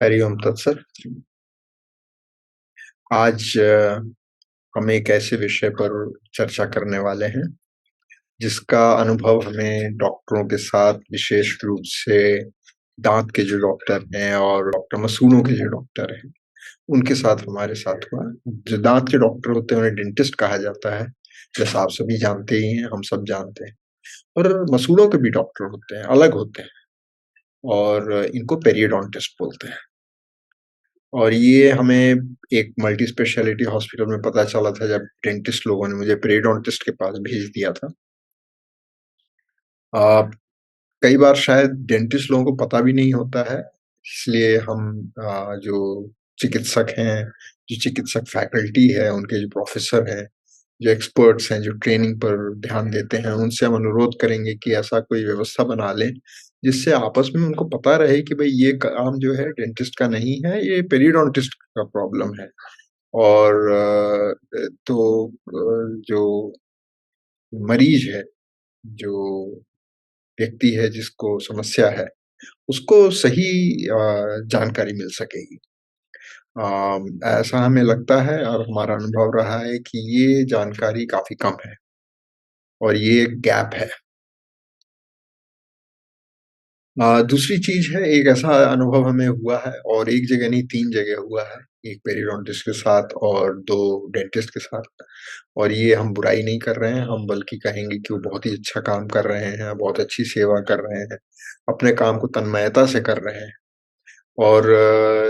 हरि ओम तत्सत। आज हम एक ऐसे विषय पर चर्चा करने वाले हैं, जिसका अनुभव हमें डॉक्टरों के साथ विशेष रूप से दाँत के जो डॉक्टर हैं और डॉक्टर मसूड़ों के जो डॉक्टर हैं, उनके साथ हमारे साथ हुआ। जो दाँत के डॉक्टर होते हैं, उन्हें डेंटिस्ट कहा जाता है, जैसा आप सभी जानते ही हैं, हम सब जानते हैं। और मसूड़ों के भी डॉक्टर होते हैं, अलग होते हैं और इनको पेरियोडोंटिस्ट बोलते हैं। और ये हमें एक मल्टी स्पेशलिटी हॉस्पिटल में पता चला था जब डेंटिस्ट लोगों ने मुझे पेरियोडोंटिस्ट के पास भेज दिया था। अ, कई बार शायद डेंटिस्ट लोगों को पता भी नहीं होता है, इसलिए हम जो चिकित्सक हैं, जो चिकित्सक फैकल्टी है, उनके जो प्रोफ़ेसर हैं, जो एक्सपर्ट्स हैं, जो ट्रेनिंग पर ध्यान देते हैं, उनसे हम अनुरोध करेंगे कि ऐसा कोई व्यवस्था बना लें, जिससे आपस में उनको पता रहे कि भई ये काम जो है डेंटिस्ट का नहीं है, ये पेरियोडोंटिस्ट का प्रॉब्लम है। और जो मरीज़ है, जो व्यक्ति है जिसको समस्या है, उसको सही जानकारी मिल सकेगी। ऐसा हमें लगता है और हमारा अनुभव रहा है कि ये जानकारी काफ़ी कम है और ये एक गैप है। दूसरी चीज़ है, एक ऐसा अनुभव हमें हुआ है और एक जगह नहीं 3 जगह हुआ है, एक पेरियोडोंटिस्ट के साथ और 2 डेंटिस्ट के साथ। और ये हम बुराई नहीं कर रहे हैं, हम बल्कि कहेंगे कि वो बहुत ही अच्छा काम कर रहे हैं, बहुत अच्छी सेवा कर रहे हैं, अपने काम को तन्मयता से कर रहे हैं। और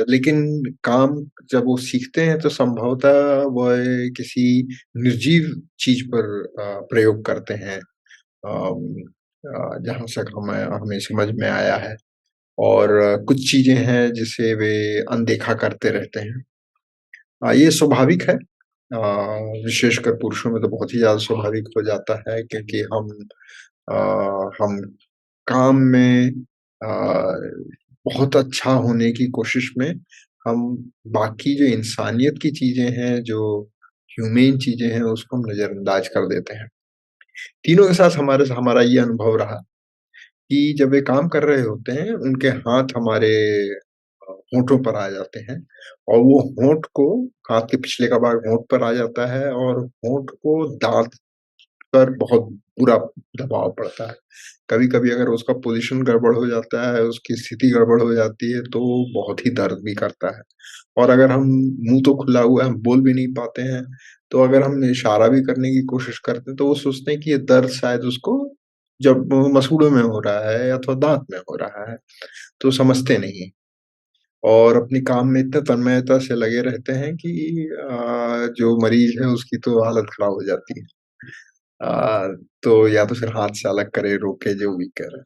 लेकिन काम जब वो सीखते हैं तो संभवतः वह किसी निर्जीव चीज़ पर प्रयोग करते हैं। जहाँ तक हमें समझ में आया है। और कुछ चीज़ें हैं जिसे वे अनदेखा करते रहते हैं। ये स्वाभाविक है। विशेषकर पुरुषों में तो बहुत ही ज़्यादा स्वाभाविक हो जाता है क्योंकि अ, हम काम में बहुत अच्छा होने की कोशिश में हम बाकी जो इंसानियत की चीज़ें हैं, जो ह्यूमेन चीज़ें हैं, उसको हम नज़रअंदाज कर देते हैं। तीनों के साथ हमारा ये अनुभव रहा कि जब वे काम कर रहे होते हैं, उनके हाथ हमारे होठों पर आ जाते हैं और वो होंठ को हाथ के पिछले का भाग होंठ पर आ जाता है और होंठ को दाँत पर बहुत बुरा दबाव पड़ता है। कभी-कभी अगर उसका पोज़ीशन गड़बड़ हो जाता है, उसकी स्थिति गड़बड़ हो जाती है, तो बहुत ही दर्द भी करता है। और अगर हम मुँह तो खुला हुआ है, हम बोल भी नहीं पाते हैं, तो अगर हम इशारा भी करने की कोशिश करते हैं, तो वो सोचते हैं कि ये दर्द शायद उसको जब मसूड़ों में हो रहा है अथवा दाँत में हो रहा है, तो समझते नहीं हैं। और अपने काम में इतने तन्मयता से लगे रहते हैं कि जो मरीज़ है उसकी तो हालत खराब हो जाती है। तो या तो फिर हाथ से अलग करे, रोके, जो भी करे।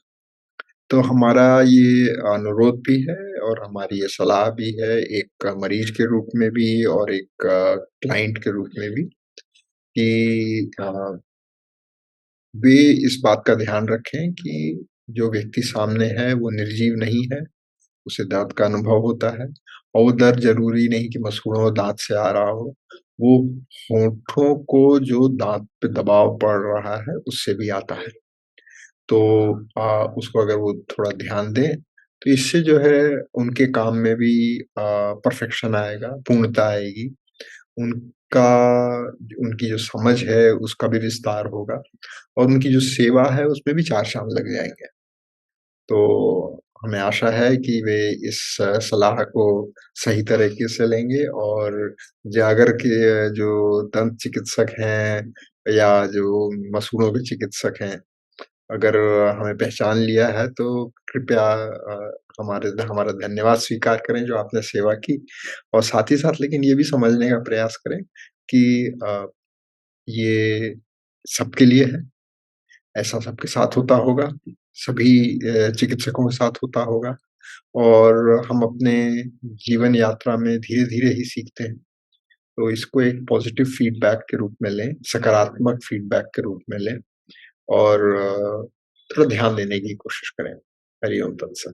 तो हमारा ये अनुरोध भी है और हमारी ये सलाह भी है एक मरीज़ के रूप में भी और एक क्लाइंट के रूप में भी कि वे इस बात का ध्यान रखें कि जो व्यक्ति सामने है वो निर्जीव नहीं है, उसे दर्द का अनुभव होता है और वो दर्द ज़रूरी नहीं कि मसूड़ों और दाँत से आ रहा हो, वो होठों को जो दाँत पे दबाव पड़ रहा है उससे भी आता है। तो उसको अगर वो थोड़ा ध्यान दें, तो इससे जो है उनके काम में भी परफ़ेक्शन आएगा, पूर्णता आएगी। उनका उनकी जो समझ है उसका भी विस्तार होगा और उनकी जो सेवा है उसमें भी 4 चाँद लग जाएँगे। तो हमें आशा है कि वे इस सलाह को सही तरीके से लेंगे और जागर के जो दंत चिकित्सक हैं या जो मसूड़ों के चिकित्सक हैं, अगर हमें पहचान लिया है तो कृपया हमारा धन्यवाद स्वीकार करें जो आपने सेवा की और साथ ही साथ लेकिन ये भी समझने का प्रयास करें कि ये सबके लिए है। ऐसा सबके साथ होता होगा, सभी चिकित्सकों के साथ होता होगा और हम अपने जीवन यात्रा में धीरे-धीरे ही सीखते हैं। तो इसको एक पॉज़िटिव फ़ीडबैक के रूप में लें, सकारात्मक फ़ीडबैक के रूप में लें और थोड़ा ध्यान देने की कोशिश करें। हरि ओम तत्सत।